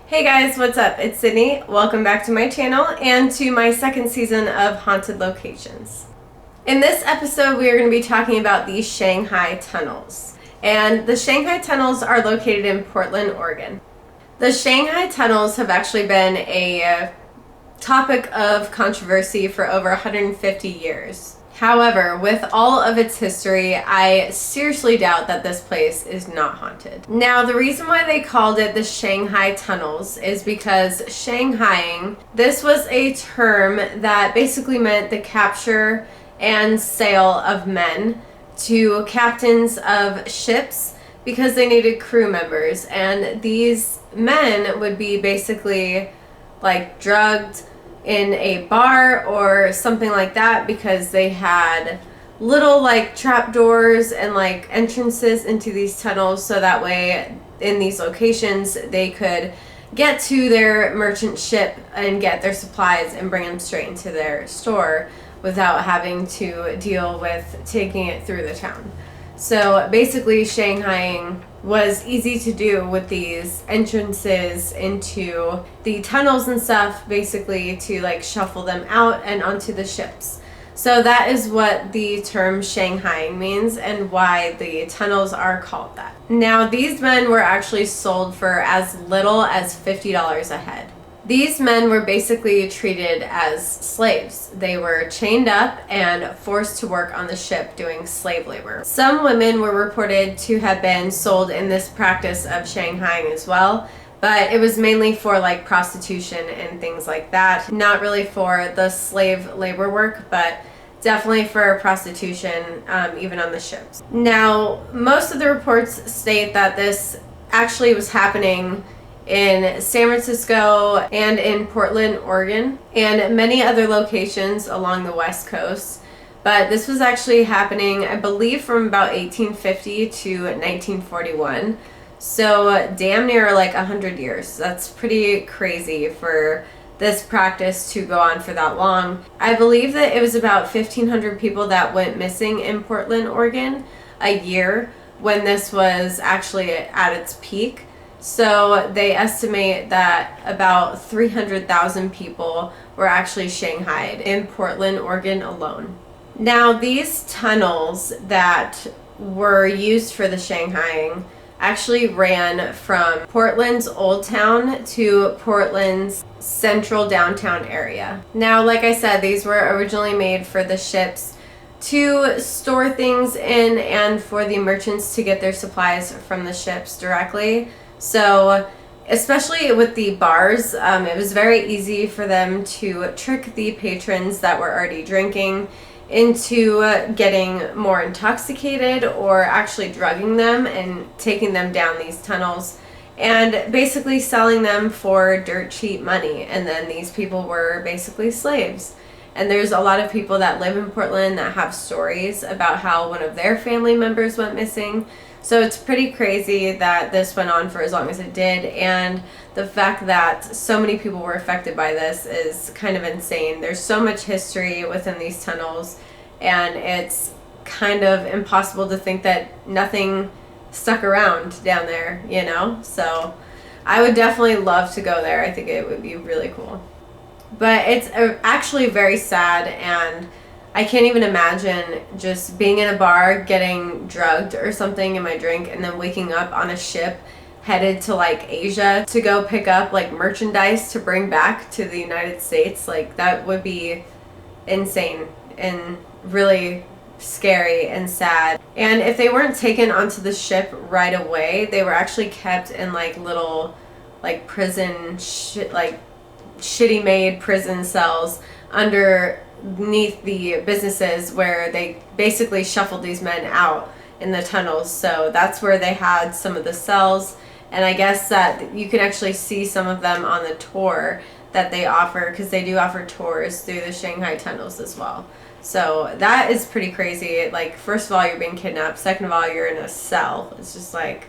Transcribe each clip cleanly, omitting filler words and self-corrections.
Hey guys, what's up? It's Sydney. Welcome back to my channel and to my second season of Haunted Locations. In this episode, we are going to be talking about the Shanghai tunnels. And the Shanghai tunnels are located in Portland, Oregon. The Shanghai tunnels have actually been a topic of controversy for over 150 years. However, with all of its history, I seriously doubt that this place is not haunted. Now, the reason why they called it the Shanghai tunnels is because Shanghaiing, this was a term that basically meant the capture and sale of men to captains of ships because they needed crew members, and these men would be basically like drugged in a bar or something like that because they had little like trap doors and like entrances into these tunnels, so that way in these locations they could get to their merchant ship and get their supplies and bring them straight into their store without having to deal with taking it through the town. So basically, Shanghaiing was easy to do with these entrances into the tunnels and stuff, basically to like shuffle them out and onto the ships. So that is what the term Shanghaiing means and why the tunnels are called that. Now, these men were actually sold for as little as $50 a head. These men were basically treated as slaves. They were chained up and forced to work on the ship doing slave labor. Some women were reported to have been sold in this practice of Shanghaiing as well, but it was mainly for like prostitution and things like that. Not really for the slave labor work, but definitely for prostitution, even on the ships. Now, most of the reports state that this actually was happening in San Francisco and in Portland, Oregon, and many other locations along the West Coast. But this was actually happening, I believe, from about 1850 to 1941. So damn near like 100 years. That's pretty crazy for this practice to go on for that long. I believe that it was about 1,500 people that went missing in Portland, Oregon a year when this was actually at its peak. So they estimate that about 300,000 people were actually shanghaied in Portland, Oregon alone. Now, these tunnels that were used for the Shanghaiing actually ran from Portland's Old Town to Portland's central downtown area. Now, like I said, these were originally made for the ships to store things in and for the merchants to get their supplies from the ships directly. So especially with the bars, it was very easy for them to trick the patrons that were already drinking into getting more intoxicated or actually drugging them and taking them down these tunnels and basically selling them for dirt cheap money. And then these people were basically slaves. And there's a lot of people that live in Portland that have stories about how one of their family members went missing. So it's pretty crazy that this went on for as long as it did, and the fact that so many people were affected by this is kind of insane. There's so much history within these tunnels, and it's kind of impossible to think that nothing stuck around down there, you know? So I would definitely love to go there. I think it would be really cool. But it's actually very sad, and I can't even imagine just being in a bar, getting drugged or something in my drink, and then waking up on a ship headed to like Asia to go pick up like merchandise to bring back to the United States. Like, that would be insane and really scary and sad. And if they weren't taken onto the ship right away, they were actually kept in like little like prison like shitty made prison cells underneath the businesses where they basically shuffled these men out in the tunnels. So that's where they had some of the cells, and I guess that you can actually see some of them on the tour that they offer, because they do offer tours through the Shanghai tunnels as well. So that is pretty crazy. Like, first of all, you're being kidnapped. Second of all, you're in a cell. It's just like,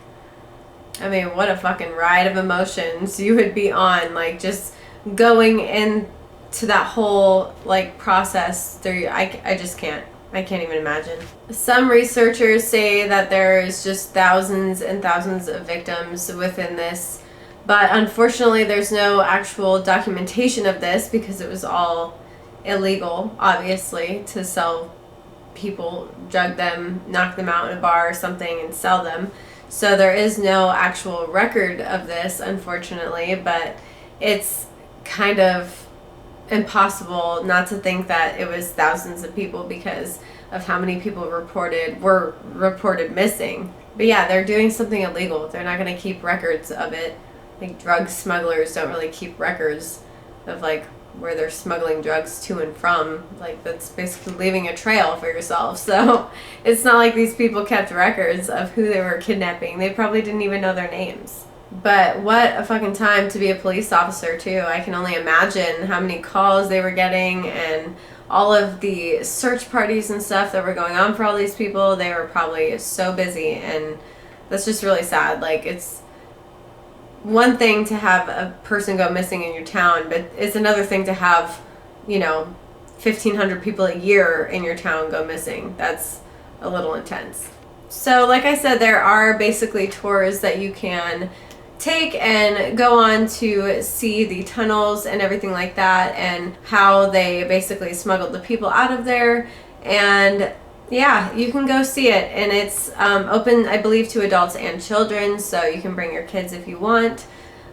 I mean, what a fucking ride of emotions you would be on, like just going into that whole like process through. I just can't. I can't even imagine. Some researchers say that there's just thousands and thousands of victims within this But unfortunately, there's no actual documentation of this because it was all illegal, obviously, to sell people, drug them, knock them out in a bar or something and sell them. So there is no actual record of this, unfortunately, but it's kind of impossible not to think that it was thousands of people because of how many people were reported missing. But yeah, they're doing something illegal. They're not going to keep records of it. Like, drug smugglers don't really keep records of like where they're smuggling drugs to and from. Like, that's basically leaving a trail for yourself. So it's not like these people kept records of who they were kidnapping. They probably didn't even know their names. But what a fucking time to be a police officer too. I can only imagine how many calls they were getting and all of the search parties and stuff that were going on for all these people. They were probably so busy, and that's just really sad. Like, it's one thing to have a person go missing in your town, but it's another thing to have, 1,500 people a year in your town go missing. That's a little intense. So like I said, there are basically tours that you can take and go on to see the tunnels and everything like that, and how they basically smuggled the people out of there. And yeah, you can go see it, and it's open, I believe, to adults and children, so you can bring your kids if you want.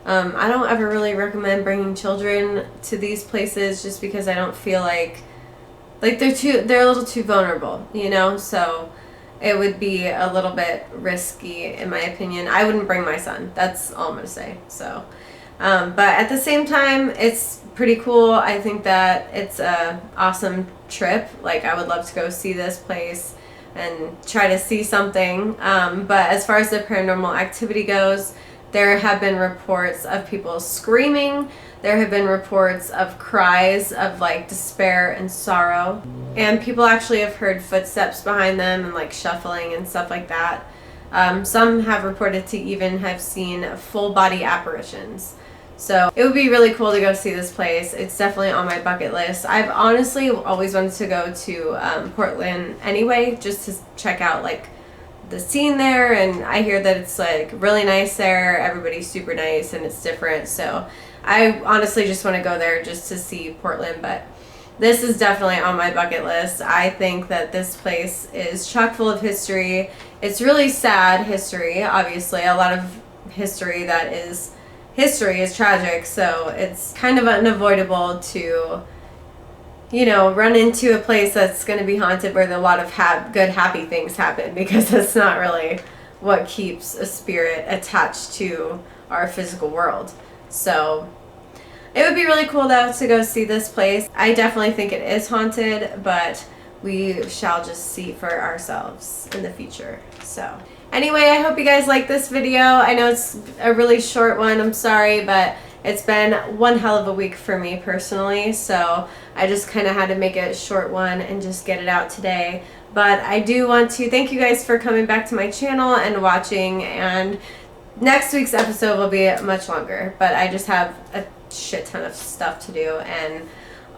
I don't ever really recommend bringing children to these places just because I don't feel like they're a little too vulnerable, so it would be a little bit risky in my opinion. I wouldn't bring my son. That's all I'm gonna say. So but at the same time, it's pretty cool. I think that it's a awesome trip. Like, I would love to go see this place and try to see something. But as far as the paranormal activity goes, there have been reports of people screaming. There have been reports of cries of like despair and sorrow. And people actually have heard footsteps behind them and like shuffling and stuff like that. Some have reported to even have seen full body apparitions. So it would be really cool to go see this place. It's definitely on my bucket list. I've honestly always wanted to go to Portland anyway, just to check out like the scene there. And I hear that it's like really nice there. Everybody's super nice and it's different. So I honestly just want to go there just to see Portland. But this is definitely on my bucket list. I think that this place is chock full of history. It's really sad history, obviously. A lot of history is tragic, so it's kind of unavoidable to, run into a place that's going to be haunted where a lot of good, happy things happen, because that's not really what keeps a spirit attached to our physical world. So it would be really cool, though, to go see this place. I definitely think it is haunted, but we shall just see for ourselves in the future. So anyway, I hope you guys like this video. I know it's a really short one, I'm sorry, but it's been one hell of a week for me personally, so I just kind of had to make a short one and just get it out today. But I do want to thank you guys for coming back to my channel and watching, and next week's episode will be much longer, but I just have a shit ton of stuff to do and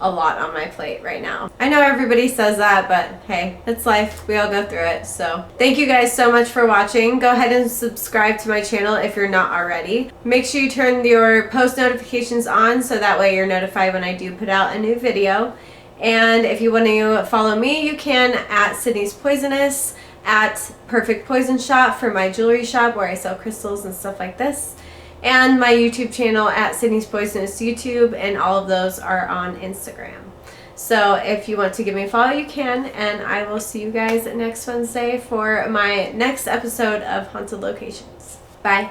a lot on my plate right now. I know everybody says that, but hey, it's life. We all go through it. So thank you guys so much for watching. Go ahead and subscribe to my channel if you're not already. Make sure you turn your post notifications on so that way you're notified when I do put out a new video. And if you want to follow me, you can at Sydney's Poisonous, at Perfect Poison Shop for my jewelry shop where I sell crystals and stuff like this, and my YouTube channel at Sydney's Poisonous YouTube, and all of those are on Instagram. So if you want to give me a follow, you can, and I will see you guys next Wednesday for my next episode of Haunted Locations. Bye.